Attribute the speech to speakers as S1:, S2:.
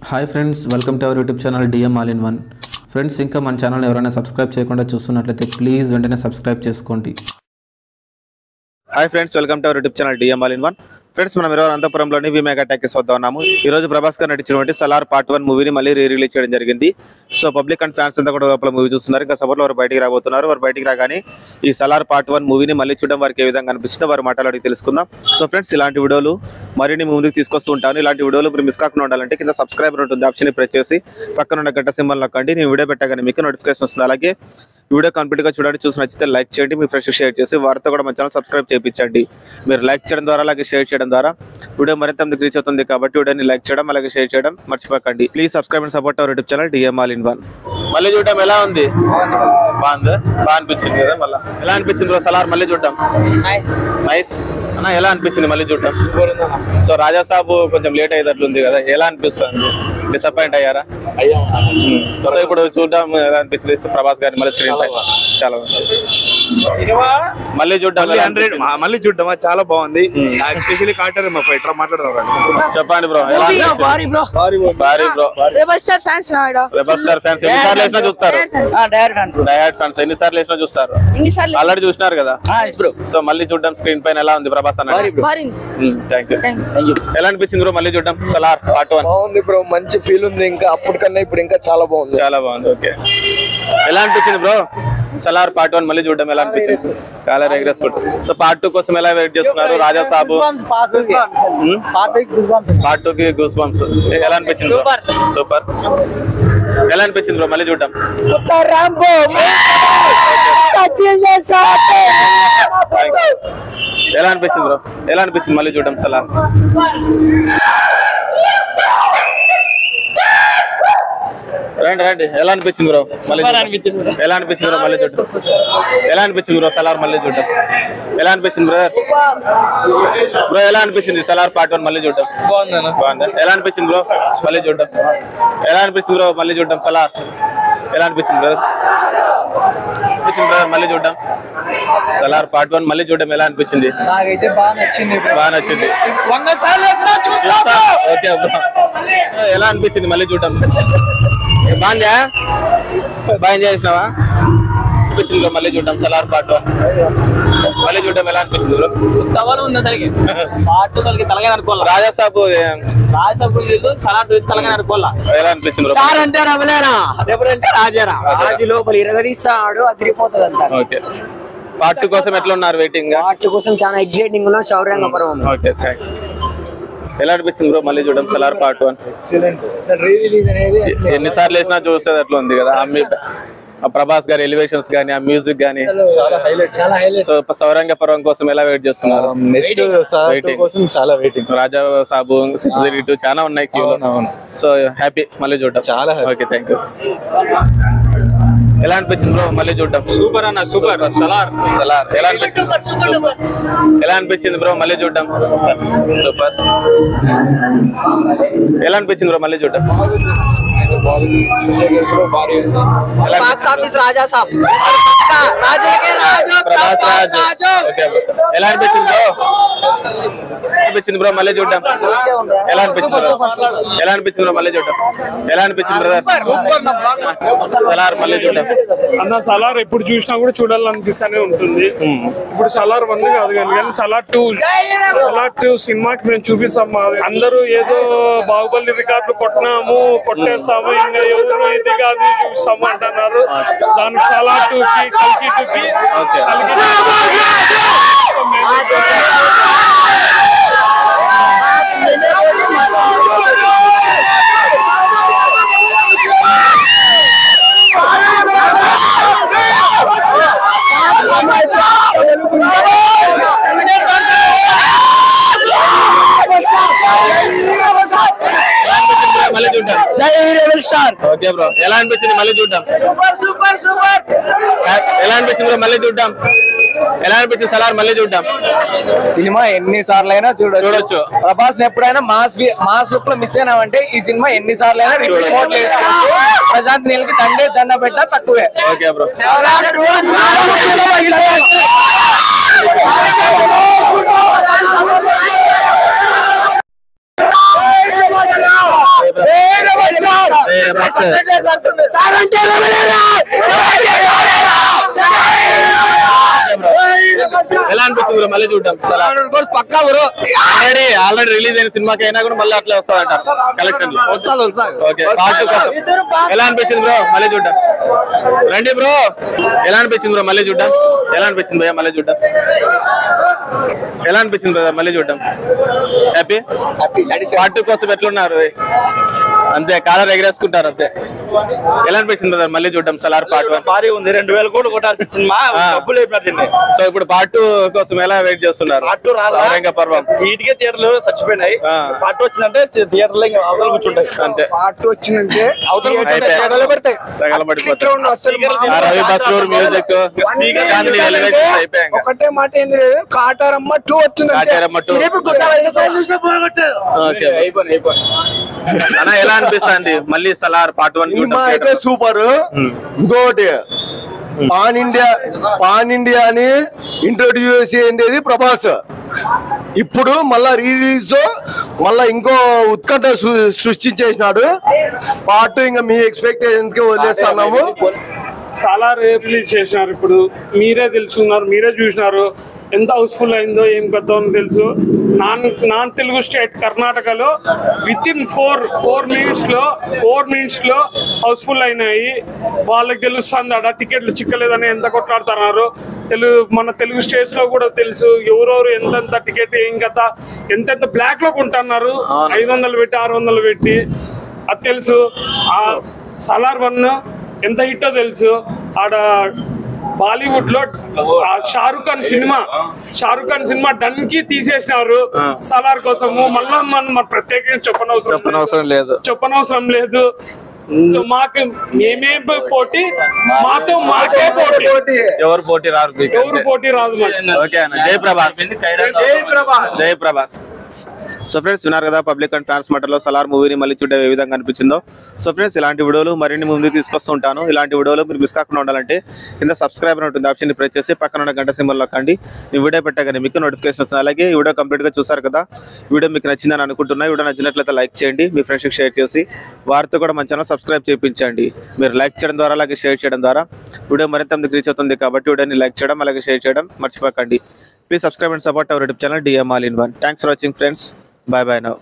S1: Hi friends, welcome to our YouTube channel DM all in one. Friends, ఇంకా మన channel ఎవరైనా subscribe చేయకుండా చూస్తున్నట్లయితే ప్లీజ్ వెంటనే సబ్స్క్రైబ్ చేసుకోండి.
S2: Hi friends, welcome to our YouTube channel DM all in one. Friends, మనం ఈరోజు అనంతపురంలోని వి mega talkies వద్ద ఉన్నాము. ఈ రోజు ప్రభాస్ గారు నటించినటువంటి సలార్ పార్ట్ 1 మూవీని మళ్ళీ రిలీజ్ చేయడం జరిగింది. సో పబ్లిక్ అండ్ ఫ్యాన్స్ అంతా కూడా లోపల మూవీ చూస్తున్నారు. ఇంకా సపోర్ట్లో వారు బయటికి రాబోతున్నారు. వారు బయటికి రాగానే ఈ సలార్ పార్ట్ 1 మూవీని మళ్ళీ చూడడం వారికి ఏ విధంగా అనిపిస్తుందో వారు మాట్లాడి తెలుసుకుందాం. సో ఫ్రెండ్స్, ఇలాంటి వీడియోలు మరిన్ని ముందుకు తీసుకొస్తూ ఉంటాను. ఇలాంటి వీడియోలు మీరు మిస్ కాకుండా ఉండాలంటే కింద సబ్స్క్రైబర్ ఉంటుంది ఆప్షన్ ప్రెస్ చేసి పక్కన ఉన్న గంట సింబల్ నొక్కండి. నేను వీడియో పెట్టగానే మీకు నోటిఫికేషన్ వస్తుంది. అలాగే వీడియో కంప్లీట్ గా చూడండి, చూసి నచ్చితే లైక్ చేయండి, మీ ఫ్రెండ్స్ షేర్ చేసి వారితో కూడా మన ఛానల్ సబ్స్క్రైబ్ చేయించండి. మీరు లైక్ చేయడం ద్వారా అలాగే షేర్ చేయడం ద్వారా వీడియో మరింత మందికి రీచ్ అవుతుంది. కాబట్టి వీడియోని లైక్ చేయడం అలాగే షేర్ చేయడం మర్చిపోకండి. Please subscribe and support our YouTube channel DM all in one. మళ్ళీ చూడడం ఎలా ఉంది? బాగుంది, బాగా అనిపించింది కదా. మళ్ళీ ఎలా అనిపించింది బ్రో సలార్ మళ్ళీ చూడడం? నైస్ అన్న, ఎలా అనిపించింది మళ్ళీ చూడడం? సో రాజా సాబు కొంచెం లేట్ అయ్యేటట్లుంది కదా, ఎలా అనిపిస్తుంది? డిసప్పాయింట్ అయ్యారా? సో ఇప్పుడు చూడడం ఎలా అనిపించింది ప్రభాస్ గారిని మళ్ళీ స్క్రీన్ పై? చాలా మళ్ళీ చూడడం
S3: మళ్ళీ చూడడం చాలా బాగుంది. ఎస్పెషల్లీ కాటర్ మా ఫైటర్ మాట్లాడదాం.
S2: చెప్పండి బ్రో, భారీ bro.
S4: Rebel star fans
S2: rebel star fans ఎన్నిసార్లు వేసినా చూస్తారు? డైహార్డ్ ఫ్యాన్స్ ఎన్నిసార్లు వేసినా చూస్తారు? ఆల్రెడీ చూసినారు కదా. సో మళ్ళీ చూడడం స్క్రీన్ పైన ఎలా ఉంది ప్రభాస్ అన్న? Thank you. ఎలా అనిపించింది బ్రో మళ్ళీ చూడడం సలార్ పార్ట్ 1?
S3: బాగుంది బ్రో, మంచి ఫీల్ ఉంది. ఇంకా అప్పటికన్నా ఇప్పుడు ఇంకా చాలా బాగుంది.
S2: చాలా బాగుంది. ఓకే, ఎలా అనిపించింది బ్రో సలార్ పార్ట్ 1 మళ్ళీ చూడడం ఎలా అనిపించింది? చాలా ఎగ్రెస్ఫుల్. సో పార్ట్ 2 కోసం ఎలా వెయిట్ చేస్తున్నారు? రాజా సాబు పార్ట్ 2 కి గూస్ బంప్స్. ఎలా అనిపించింది బ్రో? సూపర్. ఎలా అనిపించింది బ్రో మళ్ళీ చూడడం? ఎలా అనిపించింది బ్రో? ఎలా అనిపించింది మళ్ళీ చూడడం సలార్? రండి రండి. ఎలా అనిపించింది బ్రో మళ్ళీ? ఎలా అనిపించింది బ్రో మళ్ళీ చూడడం? ఎలా అనిపించింది బ్రో సలార్ మళ్ళీ చూడడం? ఎలా అనిపించింది బ్రో? బ్రో ఎలా అనిపించింది సలార్ పార్ట్ 1 మళ్ళీ చూడడం? బాగుంది. ఎలా అనిపించింది బ్రో మళ్ళీ చూడడం? ఎలా అనిపించింది బ్రో మళ్ళీ చూడడం సలార్? ఎలా అనిపించింది బ్రో? మళ్ళీ చూడడం సలార్ పార్ట్ 1 మళ్ళీ చూడడం ఎలా అనిపించింది?
S3: నాకైతే బాగా నచ్చింది.
S2: బాగా నచ్చింది. ఓకే బ్రో, ఎలా అనిపించింది మళ్ళీ చూడడం? బాగుందా? బాగా ఎంజాయ్ చేసినావా? అనిపించింది బ్రో మళ్ళీ చూడడం సలార్ పార్ట్ 1 మళ్ళీ చూడడం ఎలా అనిపించింది బ్రో? రాజా సాబు ఎలా అనిపించింది బ్రో?
S5: రాజు లోపల ఇరగదీస్తాడు, అదిరిపోతుంది అంతా.
S2: ఓకే, పార్ట్ 2 కోసం ఎట్లా ఉన్నారు వెయిటింగ్?
S5: పార్ట్ కోసం చాలా ఎక్సైటింగ్ లో శౌర్యంగ పర్వం.
S2: Okay, thank you. ఎలా అనిపించింది బ్రో మళ్ళీ చూడడం సలార్ పార్ట్ 1? ఎన్నిసార్లు వేసినా చూస్తే అట్లా ఉంది కదా. ఆ ప్రభాస్ గారి ఎలివేషన్స్ గానీ, ఆ మ్యూజిక్ గానీ
S3: చాలా హైలైట్.
S2: సో సౌరంగ పర్వం కోసం ఎలా వెయిట్ చేస్తున్నారు?
S3: నెక్స్ట్ వెయిటింగ్ కోసం చాలా వెయిటింగ్.
S2: రాజా సాబు సిద్ధు చాలా ఉన్నాయి క్యూలో. సో హ్యాపీ మళ్ళీ చూడడం.
S3: చాలా
S2: ఓకే, థ్యాంక్ యూ. ఎలా అనిపించింది బ్రో మళ్ళీ చూడడం?
S6: సూపర్ అన్న, సూపర్. సలార్
S2: ఎలా అనిపించింది? ఎలా అనిపించింది బ్రో మళ్ళీ చూడడం? సూపర్. ఎలా అనిపించింది బ్రో మళ్ళీ చూడడం?
S5: బాక్స్ ఆఫీస్ రాజా సాబ్.
S2: ఎలా అనిపించింది బ్రో? అనిపించింది బ్రో మళ్ళీ చూడడం? ఎలా అనిపించింది బ్రో? ఎలా అనిపించింది బ్రో మళ్ళీ చూడడం? ఎలా అనిపించింది బ్రదర్ సలార్ మళ్ళీ చూడడం?
S6: అన్న సలార్ ఎప్పుడు చూసినా కూడా చూడాలనిపిస్తూనే ఉంటుంది. ఇప్పుడు సలార్ 1 కాదు కానీ సలార్ 2 సినిమాకి మేము చూపిస్తాం. అందరూ ఏదో బాహుబలి రికార్డులు కొట్టేస్తాము, ఇంకా ఎవరు ఇది కాదు చూపిస్తాము అంటున్నారు. దానికి సలార్ 2కి కల్కి 2కి
S2: మళ్ళీ చూడడం? ఓకే బ్రో, ఎలా అనిపించింది మళ్ళీ చూడడం? ఎలా అనిపించింది బ్రో మళ్ళీ చూడడం? ఎలా అనిపించింది సలార్ మళ్ళీ చూడడం?
S5: సినిమా ఎన్నిసార్లు అయినా చూడొచ్చు. ప్రభాస్ ఎప్పుడైనా మాస్ లుక్ లో మిస్ అయినామంటే ఈ సినిమా ఎన్నిసార్లు అయినా రిపోర్ట్ చేసుకోవచ్చు. ప్రశాంత్ నీల్ కి దండ పెట్టా తక్కువే.
S2: Okay bro. ఎలా అనిపిస్తుంది బ్రో మళ్ళీ చూద్దాం
S5: పక్కా బ్రో
S2: ఆల్రెడీ రిలీజ్ అయిన సినిమాకి అయినా కూడా మళ్ళీ అట్లా వస్తాదంట కలెక్షన్ ఓకే ఎలా అనిపించింది బ్రో మళ్ళీ చూద్దాం రండి బ్రో ఎలా అనిపించింది బ్రో మళ్ళీ చూద్దాం ఎలా అనిపించింది భయ్యా మళ్ళీ చూద్దాం ఎలా అనిపించింది బ్రో మళ్ళీ చూద్దాం హ్యాపీ పార్ట్ 2 కోసం ఎట్లున్నారు అంతే కాలర్ ఎగరేసుకుంటారు అంతే ఎలా అనిపించింది బ్రదర్ మళ్ళీ చూద్దాం సలార్ పార్ట్ 1
S3: భారీ ఉంది 2000 కోట్లు కొట్టాల్సిన సినిమా డబ్బులు అయిపోయింది
S2: సో ఇప్పుడు పార్ట్ 2 కోసం ఎలా వెయిట్ చేస్తున్నారు
S3: పార్ట్ 2 రాలా
S2: పర్వం
S3: వీటికే థియేటర్లో చచ్చిపోయినాయి పార్ట్ 2 వచ్చిందంటే థియేటర్లో అవతల కూర్చుంటాయి
S2: అంతే
S5: పార్ట్ 2 వచ్చిందంటే
S3: అవతల
S2: తగలబడిపోతాయి రవి బస్రూర్ మ్యూజిక్ అయిపోయాయి
S5: ఒకటే మాట ఏంది లేదు కాటారమ్మ 2 వచ్చింది
S2: అన్న ఎలా అనిపిస్తుంది మళ్ళీ సలార్ పార్ట్ 1
S4: సినిమా అయితే సూపర్. ఇంకోటి పాన్ ఇండియా అని ఇంట్రొడ్యూస్ చేయండి ప్రభాస్. ఇప్పుడు మళ్ళా రిలీజ్ మళ్ళా ఇంకో ఉత్కంఠ సృష్టించేసినాడు. పార్ట్ ఇంకా మీ ఎక్స్పెక్టేషన్స్ కి వదిలేస్తున్నాము.
S6: చాలా రిలీజ్ చేసినారు. ఇప్పుడు మీరే తెలుసుకున్నారు, మీరే చూసినారు ఎంత హౌస్ఫుల్ అయిందో ఏం కద్దో తెలుసు. నాన్ తెలుగు స్టేట్ కర్ణాటకలో విత్ ఇన్ 4 మినిట్స్ లో హౌస్ఫుల్ అయినాయి. వాళ్ళకి తెలుస్తుంది అక్కడ టికెట్లు చిక్కలేదని ఎంత కొట్లాడుతున్నారు. మన తెలుగు స్టేట్స్ లో కూడా తెలుసు ఎవరెవరు ఎంతెంత టికెట్ ఏం కదా ఎంతెంత బ్లాక్ లో కొంటున్నారు. 500 పెట్టి 600 పెట్టి అది తెలుసు. ఆ సలార్ 1 ఎంత హిట్టో తెలుసు. ఆడ బాలీవుడ్ లో షారుఖ్ ఖాన్ సినిమా డన్ కి తీసేసినారు సలార్ కోసము. మళ్ళా మనం ప్రత్యేకంగా చెప్పనవసరం లేదు. మాకు మేమే పోటీ, మాకే పోటీ,
S2: ఎవరు పోటీ
S6: రాదు.
S2: ఓకే అన్న. జై ప్రభాస్. సో ఫ్రెండ్స్ విన్నారు కదా పబ్లిక్ అండ్ ఫ్యాన్స్ మాటలో సలార్ మూవీని మళ్ళీ చూడడం ఏ విధంగా అనిపించిందో. సో ఫ్రెండ్స్ ఇలాంటి వీడియోలు మరిన్ని ముందుకు తీసుకొస్తుంటాను. ఇలాంటి వీడియోలు మీరు మిస్ కాకుండా ఉండాలంటే కింద సబ్స్క్రైబ్ అని ఉంటుంది ఆప్షన్ ప్రెస్ చేసి పక్కన ఉన్న గంట సింబల్ నొక్కండి. ఈ వీడియో పెట్టగానే మీకు నోటిఫికేషన్ వస్తుంది. అలాగే ఈ వీడియో కంప్లీట్గా చూసారు కదా, వీడియో మీకు నచ్చిందని అనుకుంటున్నా. వీడియో నచ్చినట్లయితే లైక్ చేయండి, మీ ఫ్రెండ్స్కి షేర్ చేసి వారితో కూడా మన ఛానల్ సబ్స్క్రైబ్ చేయించండి. మీరు లైక్ చేయడం ద్వారా అలాగే షేర్ చేయడం ద్వారా వీడియో మరింత మందికి రీచ్ అవుతుంది. కాబట్టి వీడియోని లైక్ చేయడం అలాగే షేర్ చేయడం మర్చిపోకండి. Please subscribe and support our YouTube channel DM All in One. Thanks for watching friends. Bye bye now.